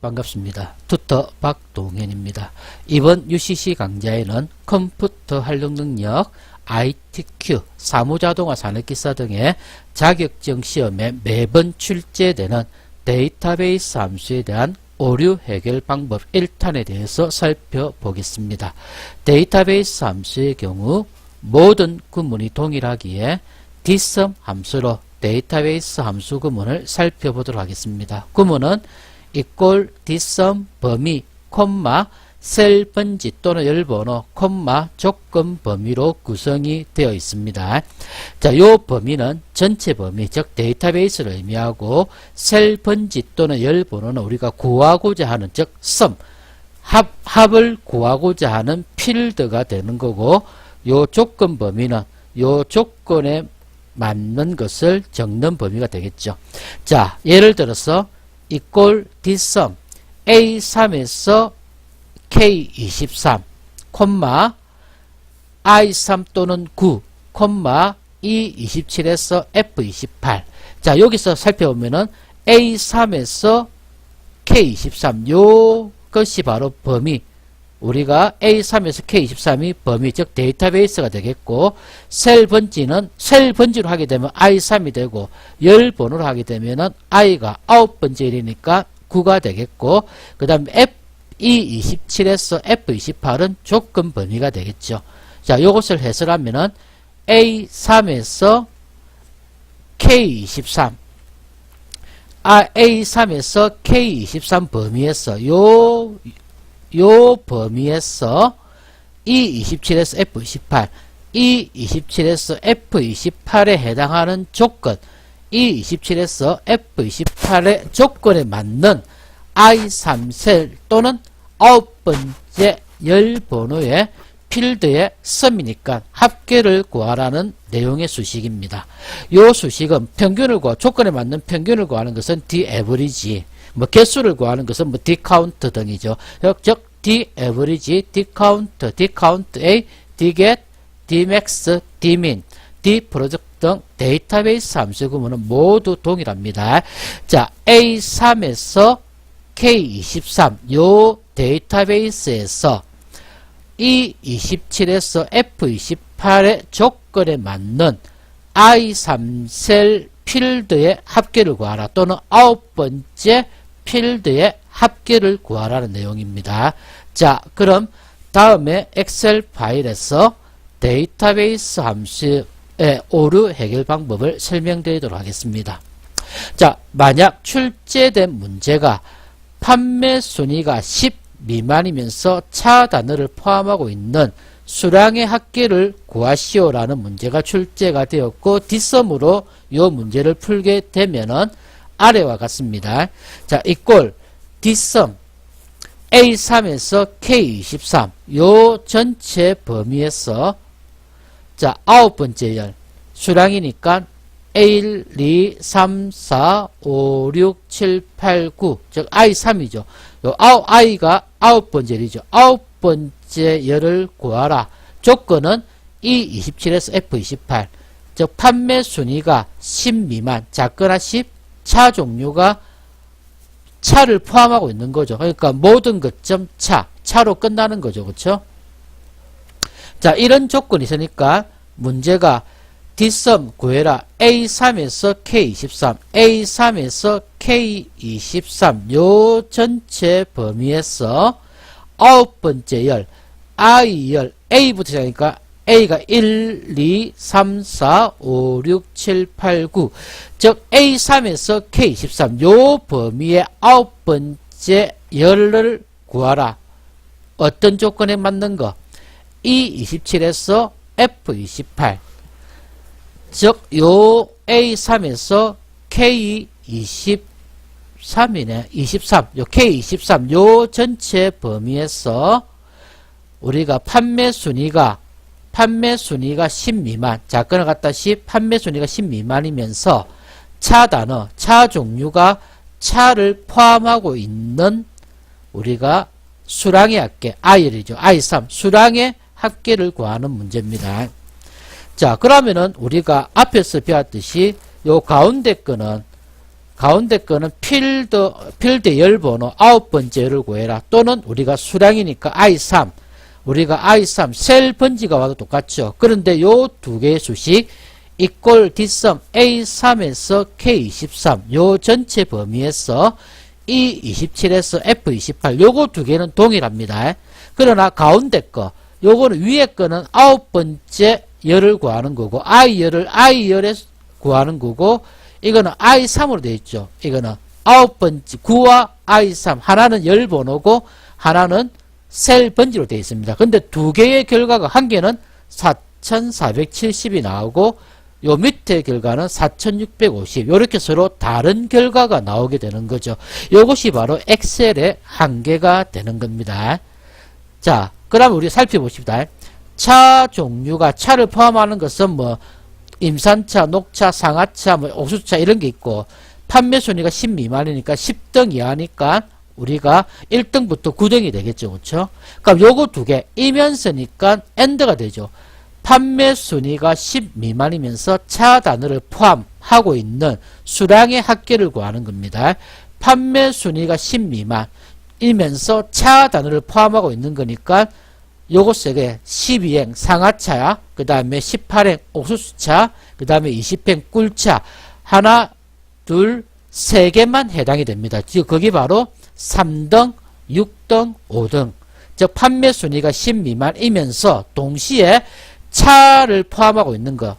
반갑습니다. 투터 박동현입니다. 이번 UCC 강좌에는 컴퓨터 활용 능력, ITQ, 사무자동화 산업기사 등의 자격증 시험에 매번 출제되는 데이터베이스 함수에 대한 오류 해결 방법 1탄에 대해서 살펴보겠습니다. 데이터베이스 함수의 경우 모든 구문이 동일하기에 dsum 함수로 데이터베이스 함수 구문을 살펴보도록 하겠습니다. 구문은 equal dsum 범위, 콤마, 셀 번지 또는 열번호, 콤마, 조건 범위로 구성이 되어 있습니다. 자, 요 범위는 전체 범위, 즉 데이터베이스를 의미하고 셀 번지 또는 열번호는 우리가 구하고자 하는, 즉 sum, 합을 구하고자 하는 필드가 되는 거고, 요 조건 범위는 요 조건에 맞는 것을 적는 범위가 되겠죠. 자, 예를 들어서 equal dsum A3에서 K23, I3 또는 9, E27에서 F28. 자, 여기서 살펴보면은 A3에서 K23, 요것이 바로 범위. 우리가 A3에서 K23이 범위, 즉 데이터베이스가 되겠고, 셀 번지로 하게 되면 I3이 되고, 열 번호로 하게 되면은 I가 9번째이니까 9가 되겠고, 그 다음에 E27에서 F28은 조건 범위가 되겠죠. 자, 요것을 해설하면은 A3에서 K23, A3에서 K23 범위에서 요 범위에서 E27에서 F28, E27에서 F28에 해당하는 조건, E27에서 F28의 조건에 맞는 I3셀 또는 9번째 열번호의 필드의 sum이니까 합계를 구하라는 내용의 수식입니다. 요 수식은 평균을 조건에 맞는 평균을 구하는 것은 d-average, 개수를 구하는 것은 d-count 등이죠. 즉 d-average, d-count, d-count-A, d-get, d-max, d-min, d-product 등 데이터베이스 함수 구문은 모두 동일합니다. 자, A3에서 K23 요 데이터베이스에서 E27에서 F28의 조건에 맞는 I3셀 필드의 합계를 구하라, 또는 9번째 필드의 합계를 구하라는 내용입니다. 자, 그럼 다음에 엑셀 파일에서 데이터베이스 함수의 오류 해결 방법을 설명드리도록 하겠습니다. 자, 만약 출제된 문제가 판매 순위가 10 미만이면서 차 단어를 포함하고 있는 수량의 합계를 구하시오라는 문제가 출제가 되었고, dsum으로 이 문제를 풀게 되면은 아래와 같습니다. 자, equal dsum A3에서 K23 요 전체 범위에서, 자, 9번째 열 수량이니까 1, 2, 3, 4, 5, 6, 7, 8, 9, 즉 I3이죠. 요 I가 9번째이죠. 9번째 열을 구하라. 조건은 E27에서 F28, 즉 판매 순위가 10 미만, 작거나 10, 차 종류가 차를 포함하고 있는 거죠. 그러니까 모든 것점 차로 끝나는 거죠. 그렇죠? 자, 이런 조건이 있으니까 문제가 dsum 구해라. A3에서 K23, A3에서 K23 요 전체 범위에서 9번째 열, I열, A부터 시작하니까 A가 1, 2, 3, 4, 5, 6, 7, 8, 9, 즉 A3에서 K23 요 범위의 9번째 열을 구하라. 어떤 조건에 맞는 거? E27에서 F28, 즉 요 A3에서 K23이네. 23, 요 K23 요 전체 범위에서 우리가 판매 순위가 10 미만, 작건을 갖다 10, 판매 순위가 10 미만이면서 차 단어, 차 종류가 차를 포함하고 있는 우리가 수량의 합계, I이죠. I3 수량의 합계를 구하는 문제입니다. 자, 그러면은 우리가 앞에서 배웠듯이 요 가운데 거는 가운데 거는 필드 열 번호 9번째 열을 구해라. 또는 우리가 수량이니까 I3. 우리가 I3 셀 번지가 와도 똑같죠. 그런데 요 두 개의 수식 equal 뒷섬 A3에서 K23 요 전체 범위에서 E27에서 F28 요거 두 개는 동일합니다. 그러나 가운데 거 요거는 위에 거는 9번째 열을 구하는 거고 I열에 구하는 거고 이거는 I3으로 되어 있죠. 이거는 9번째 9와 I3 하나는 열 번호고 하나는 셀 번지로 되어 있습니다. 근데 두 개의 결과가 한 개는 4470이 나오고 요 밑에 결과는 4650 요렇게 서로 다른 결과가 나오게 되는 거죠. 요것이 바로 엑셀의 한계가 되는 겁니다. 자, 그럼 우리 살펴봅시다. 차 종류가 차를 포함하는 것은 뭐 임산차, 녹차, 상하차, 뭐 옥수차 이런 게 있고 판매 순위가 10 미만이니까 10등 이하니까 우리가 1등부터 9등이 되겠죠. 그렇죠? 그럼 요거 두 개 이면서니까 AND가 되죠. 판매 순위가 10 미만이면서 차 단어를 포함하고 있는 수량의 합계를 구하는 겁니다. 판매 순위가 10 미만이면서 차 단어를 포함하고 있는 거니까 요거 세개 12행 상하차야, 그 다음에 18행 옥수수차, 그 다음에 20행 꿀차 하나, 둘, 세 개만 해당이 됩니다. 즉 거기 바로 3등, 6등, 5등 즉 판매 순위가 10 미만이면서 동시에 차를 포함하고 있는 것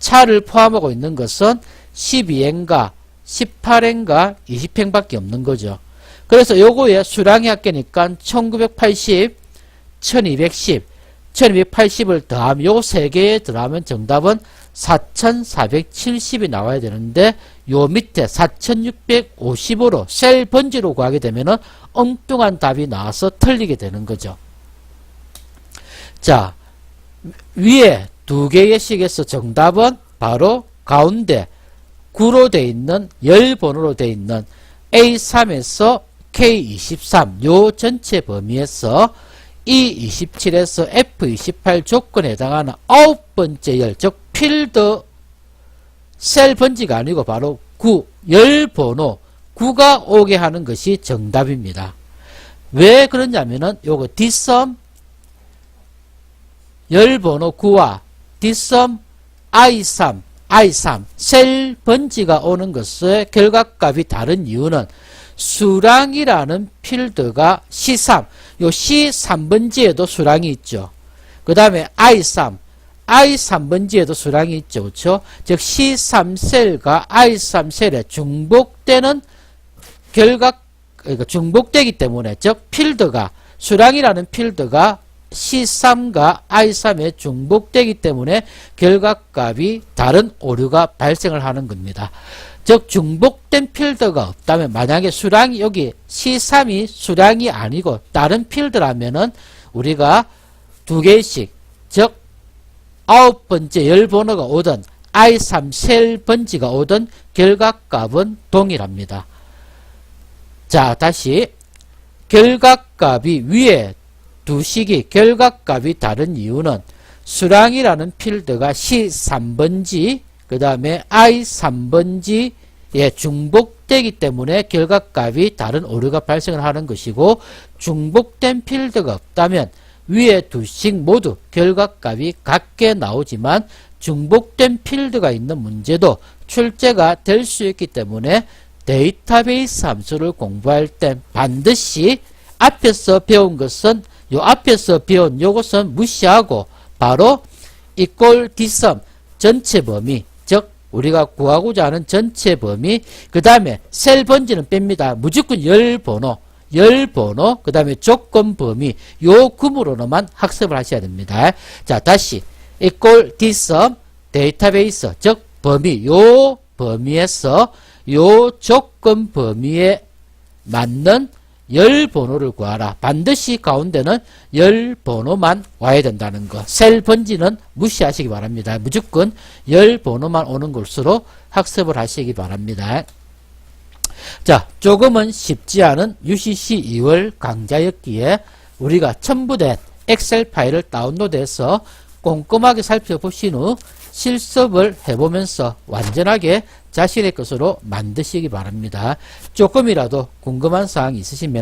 차를 포함하고 있는 것은 12행과 18행과 20행밖에 없는 거죠. 그래서 요거의 수량의 합계니까 1980, 1210, 1280을 더하면 요 세 개에 더하면 정답은 4470이 나와야 되는데 요 밑에 4650으로 셀 번지로 구하게 되면은 엉뚱한 답이 나와서 틀리게 되는 거죠. 자, 위에 두 개의 식에서 정답은 바로 가운데 9로 되어 있는 열 번호로 되어 있는 A3에서 K23 요 전체 범위에서 E27에서 F28 조건에 해당하는 9번째 열, 즉 필드 셀 번지가 아니고 바로 9, 열 번호 9가 오게 하는 것이 정답입니다. 왜 그러냐면은 요거 뒷섬 열 번호 9와 뒷섬 I3 셀 번지가 오는 것의 결과값이 다른 이유는 수량이라는 필드가 C3, 요 C3번지에도 수량이 있죠. 그 다음에 I3번지에도 수량이 있죠. 그렇죠? 즉 C3셀과 I3셀에 중복되는 그러니까 중복되기 때문에 즉 필드가 수량이라는 필드가 C3과 I3에 중복되기 때문에 결과값이 다른 오류가 발생을 하는 겁니다. 즉 중복된 필드가 없다면 만약에 수량이 여기 C3이 수량이 아니고 다른 필드라면은 우리가 두 개씩 즉 9번째 열 번호가 오든 I3 셀 번지가 오든 결과값은 동일합니다. 자, 다시 결과값이 위에 두 식이 결과값이 다른 이유는 수량이라는 필드가 C3번지 그 다음에 I3번지에 중복되기 때문에 결과값이 다른 오류가 발생을 하는 것이고 중복된 필드가 없다면 위에 두 식 모두 결과값이 같게 나오지만 중복된 필드가 있는 문제도 출제가 될 수 있기 때문에 데이터베이스 함수를 공부할 때 반드시 앞에서 배운 것은 요 앞에서 배운 요것은 무시하고 바로 equal 뒷섬 전체 범위 즉 우리가 구하고자 하는 전체 범위 그 다음에 셀 번지는 뺍니다. 무조건 열 번호 그 다음에 조건 범위 요 구문으로만 학습을 하셔야 됩니다. 자, 다시 equal 뒷섬 데이터베이스 즉 범위 요 범위에서 요 조건 범위에 맞는 열 번호를 구하라. 반드시 가운데는 열 번호만 와야 된다는 거. 셀 번지는 무시하시기 바랍니다. 무조건 열 번호만 오는 것으로 학습을 하시기 바랍니다. 자, 조금은 쉽지 않은 UCC 2월 강좌였기에 우리가 첨부된 엑셀 파일을 다운로드해서 꼼꼼하게 살펴보신 후 실습을 해보면서 완전하게 자신의 것으로 만드시기 바랍니다. 조금이라도 궁금한 사항이 있으시면